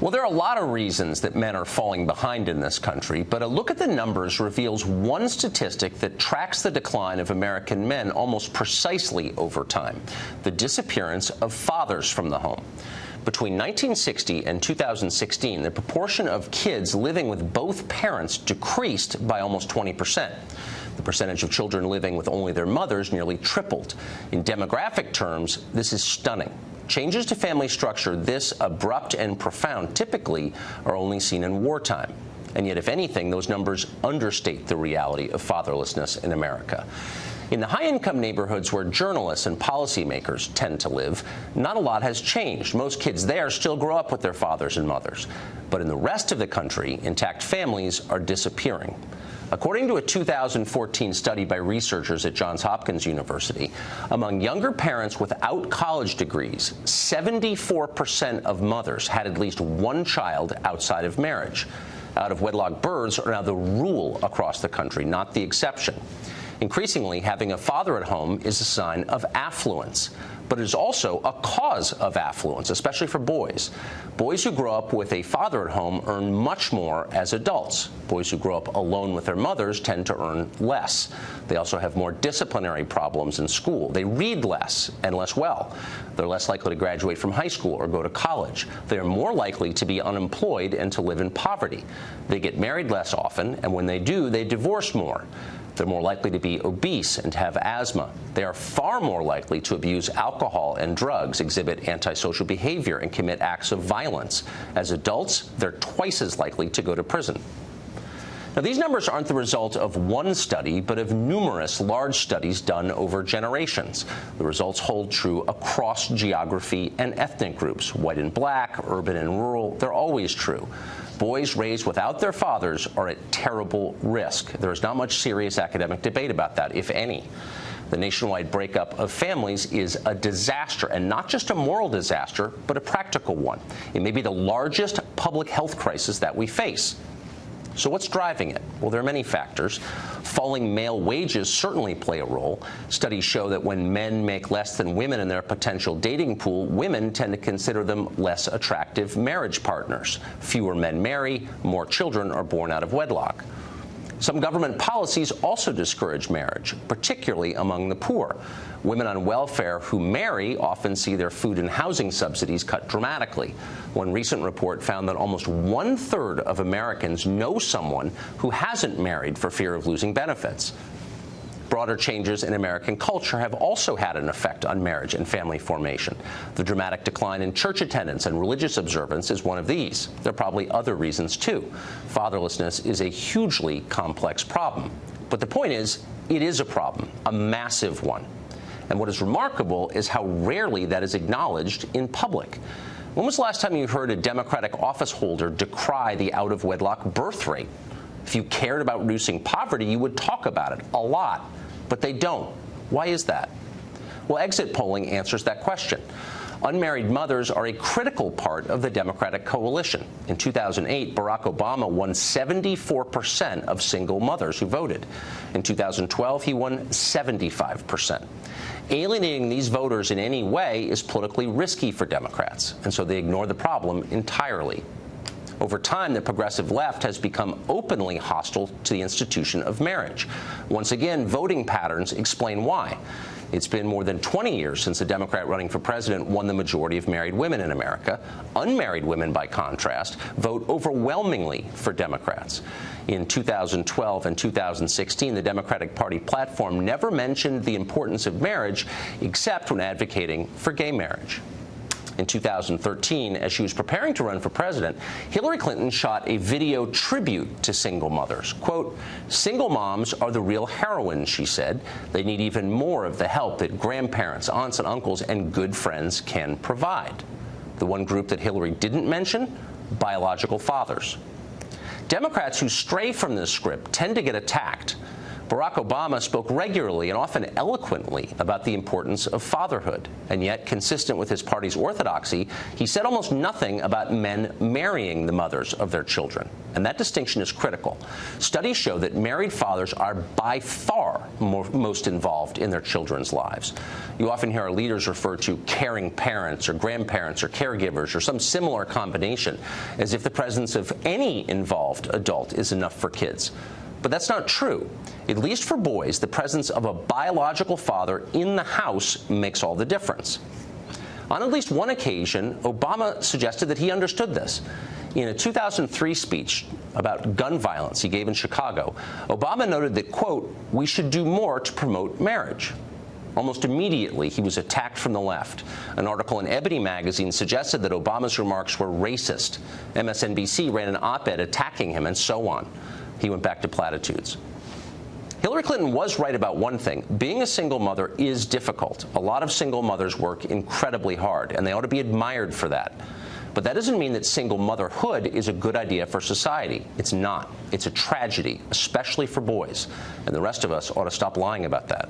Well, there are a lot of reasons that men are falling behind in this country, but a look at the numbers reveals one statistic that tracks the decline of American men almost precisely over time: the disappearance of fathers from the home. Between 1960 and 2016, the proportion of kids living with both parents decreased by almost 20%. The percentage of children living with only their mothers nearly tripled. In demographic terms, this is stunning. Changes to family structure this abrupt and profound typically are only seen in wartime. And yet, if anything, those numbers understate the reality of fatherlessness in America. In the high-income neighborhoods where journalists and policymakers tend to live, not a lot has changed. Most kids there still grow up with their fathers and mothers. But in the rest of the country, intact families are disappearing. According to a 2014 study by researchers at Johns Hopkins University, among younger parents without college degrees, 74% of mothers had at least one child outside of marriage. Out-of-wedlock births are now the rule across the country, not the exception. Increasingly, having a father at home is a sign of affluence, but it is also a cause of affluence, especially for boys. Boys who grow up with a father at home earn much more as adults. Boys who grow up alone with their mothers tend to earn less. They also have more disciplinary problems in school. They read less and less well. They're less likely to graduate from high school or go to college. They are more likely to be unemployed and to live in poverty. They get married less often, and when they do, they divorce more. They're more likely to be obese and to have asthma. They are far more likely to abuse alcohol and drugs, exhibit antisocial behavior, and commit acts of violence. As adults, they're twice as likely to go to prison. Now, these numbers aren't the result of one study, but of numerous large studies done over generations. The results hold true across geography and ethnic groups. White and black, urban and rural, they're always true. Boys raised without their fathers are at terrible risk. There is not much serious academic debate about that, if any. The nationwide breakup of families is a disaster, and not just a moral disaster, but a practical one. It may be the largest public health crisis that we face. So what's driving it? Well, there are many factors. Falling male wages certainly play a role. Studies show that when men make less than women in their potential dating pool, women tend to consider them less attractive marriage partners. Fewer men marry, more children are born out of wedlock. Some government policies also discourage marriage, particularly among the poor. Women on welfare who marry often see their food and housing subsidies cut dramatically. One recent report found that almost 1/3 of Americans know someone who hasn't married for fear of losing benefits. Broader changes in American culture have also had an effect on marriage and family formation. The dramatic decline in church attendance and religious observance is one of these. There are probably other reasons, too. Fatherlessness is a hugely complex problem. But the point is, it is a problem, a massive one. And what is remarkable is how rarely that is acknowledged in public. When was the last time you heard a Democratic office holder decry the out-of-wedlock birth rate? If you cared about reducing poverty, you would talk about it a lot. But they don't. Why is that? Well, exit polling answers that question. Unmarried mothers are a critical part of the Democratic coalition. In 2008, Barack Obama won 74% of single mothers who voted. In 2012, he won 75%. Alienating these voters in any way is politically risky for Democrats, and so they ignore the problem entirely. Over time, the progressive left has become openly hostile to the institution of marriage. Once again, voting patterns explain why. It's been more than 20 years since a Democrat running for president won the majority of married women in America. Unmarried women, by contrast, vote overwhelmingly for Democrats. In 2012 and 2016, the Democratic Party platform never mentioned the importance of marriage except when advocating for gay marriage. In 2013, as she was preparing to run for president, Hillary Clinton shot a video tribute to single mothers. Quote, "Single moms are the real heroines," she said. "They need even more of the help that grandparents, aunts and uncles, and good friends can provide." The one group that Hillary didn't mention? Biological fathers. Democrats who stray from this script tend to get attacked. Barack Obama spoke regularly and often eloquently about the importance of fatherhood. And yet, consistent with his party's orthodoxy, he said almost nothing about men marrying the mothers of their children. and that distinction is critical. Studies show that married fathers are by far most involved in their children's lives. You often hear our leaders refer to caring parents or grandparents or caregivers or some similar combination, as if the presence of any involved adult is enough for kids. But that's not true. At least for boys, the presence of a biological father in the house makes all the difference. On at least one occasion, Obama suggested that he understood this. In a 2003 speech about gun violence he gave in Chicago, Obama noted that, quote, "we should do more to promote marriage." Almost immediately, he was attacked from the left. An article in Ebony magazine suggested that Obama's remarks were racist. MSNBC ran an op-ed attacking him, and so on. He went back to platitudes. Hillary Clinton was right about one thing. Being a single mother is difficult. A lot of single mothers work incredibly hard, and they ought to be admired for that. But that doesn't mean that single motherhood is a good idea for society. It's not. It's a tragedy, especially for boys. And the rest of us ought to stop lying about that.